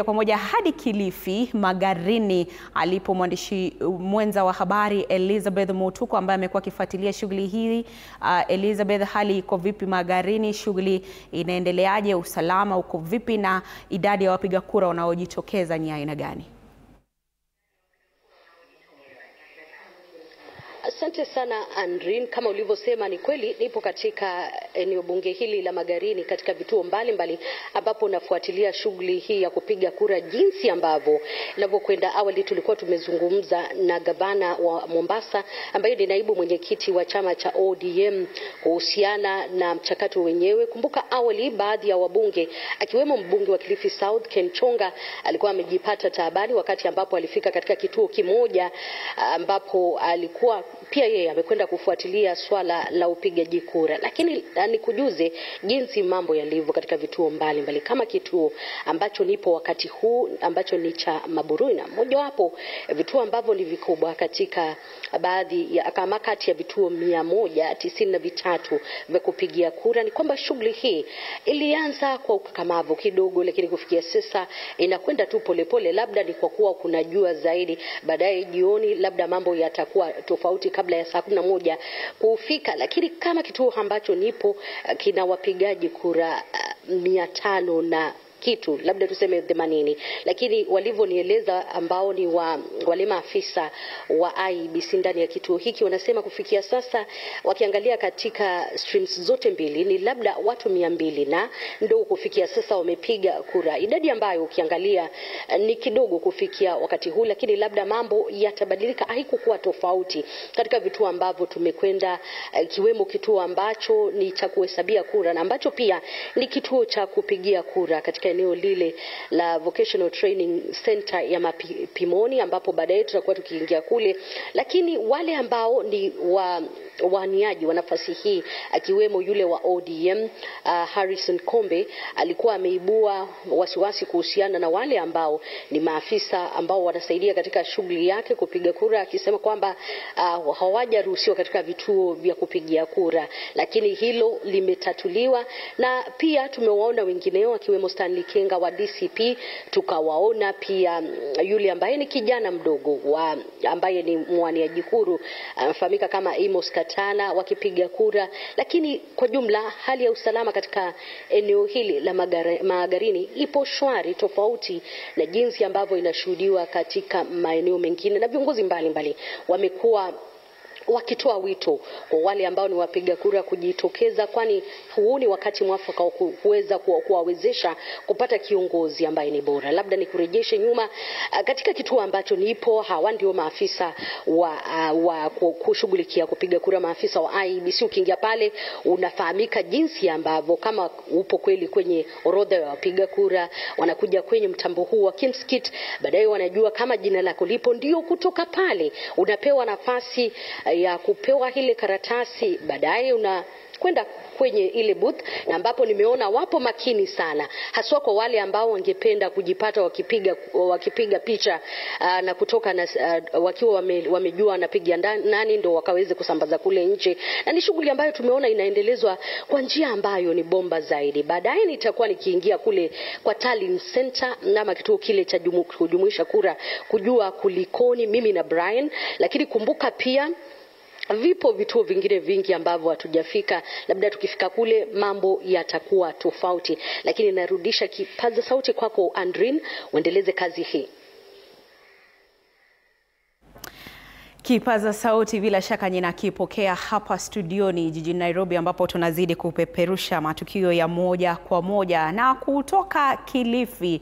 Kwa moja hadi Kilifi Magarini alipo mwandishi mwenza wa habari Elizabeth Mutuku ambaye amekuwa akifuatilia shughuli hii. Elizabeth, hali iko vipi Magarini? Shughuli inaendeleaje? Usalama uko vipi na idadi ya wapiga kura wanaojitokeza ni aina gani? Asante sana Andrin, kama ulivyosema ni kweli nipo katika eneo bunge hili la Magarini katika vituo mbalimbali ambapo nafuatilia shughuli hii ya kupiga kura jinsi ambavyo inavyokwenda. Awali tulikuwa tumezungumza na gavana wa Mombasa ambaye ni naibu mwenyekiti wa chama cha ODM kuhusiana na mchakato wenyewe. Kumbuka awali baadhi ya wabunge akiwemo mbunge wa Kilifi South Ken Chonga alikuwa amejipata taabani wakati ambapo alifika katika kituo kimoja ambapo alikuwa pia yeye amekwenda kufuatilia swala la upigaji kura. Lakini nikujuze jinsi mambo yalivyo katika vituo mbalimbali. Kama kituo ambacho nipo wakati huu ambacho ni cha Maburuina, mojawapo vituo ambavyo ni vikubwa katika baadhi ya kama kati ya vituo 193 vya kupigia kura, ni kwamba shughuli hii ilianza kwa ukakamavu kidogo, lakini kufikia sasa inakwenda tu polepole. Labda ni kwa kuwa kuna jua zaidi, baadaye jioni labda mambo yatakuwa tofauti kabla ya saa 11 kufika. Lakini kama kituo ambacho nipo kina wapigaji kura 500 na kitu, labda tuseme 80, lakini walivyonieleza ambao ni wale maafisa wa IEBC ndani ya kituo hiki wanasema kufikia sasa wakiangalia katika streams zote mbili ni labda watu 200 na ndio kufikia sasa wamepiga kura, idadi ambayo ukiangalia ni kidogo kufikia wakati huu. Lakini labda mambo yatabadilika, haikukuwa tofauti katika vituo ambavyo tumekwenda, kiwemo kituo ambacho ni cha kuhesabia kura na ambacho pia ni kituo cha kupigia kura katika eneo lile la Vocational Training Center ya Mapimoni, ambapo baadaye tutakuwa tukiingia kule. Lakini wale ambao ni waniaji wa nafasi hii akiwemo yule wa ODM Harrison Kombe alikuwa ameibua wasiwasi kuhusiana na wale ambao ni maafisa ambao wanasaidia katika shughuli yake kupiga kura, akisema kwamba hawajaruhusiwa katika vituo vya kupigia kura. Lakini hilo limetatuliwa, na pia tumewaona wengineo akiwemo Stanley Kenga wa DCP, tukawaona pia yule ambaye ni kijana mdogo ambaye ni mwaniaji huru anafahamika kama Amos Katana wakipiga kura. Lakini kwa jumla hali ya usalama katika eneo hili la Magarini ipo shwari, tofauti na jinsi ambavyo inashuhudiwa katika maeneo mengine, na viongozi mbalimbali wamekuwa wakitoa wito kwa wale ambao ni wapiga kura kujitokeza, kwani huu ni wakati mwafaka wa kuweza kuwawezesha kupata kiongozi ambaye ni bora. Labda ni kurejeshe nyuma katika kituo ambacho nipo, hawa ndio maafisa wa kushughulikia kupiga kura, maafisa wa IEBC. Ukiingia pale unafahamika jinsi ambavyo kama upo kweli kwenye orodha ya wapiga kura, wanakuja kwenye mtambo huu wa Kimskit, baadaye wanajua kama jina lako lipo, ndio kutoka pale unapewa nafasi ya kupewa ile karatasi, baadaye unakwenda kwenye ile booth, na ambapo nimeona wapo makini sana, haswa kwa wale ambao wangependa kujipata wakipiga picha na kutoka na wakiwa wamejua wanapiga nani ndio wakaweze kusambaza kule nje. Na ni shughuli ambayo tumeona inaendelezwa kwa njia ambayo ni bomba zaidi. Baadaye nitakuwa nikiingia kule kwa Tallying Center na kituo kile cha kujumuisha kura kujua kulikoni mimi na Brian. Lakini kumbuka pia vipo vituo vingine vingi ambavyo hatujafika, labda tukifika kule mambo yatakuwa tofauti. Lakini narudisha kipaza sauti kwako Andrin, uendeleze kazi hii. Kipaza sauti bila shaka ninakipokea hapa studioni jijini Nairobi, ambapo tunazidi kupeperusha matukio ya moja kwa moja na kutoka Kilifi.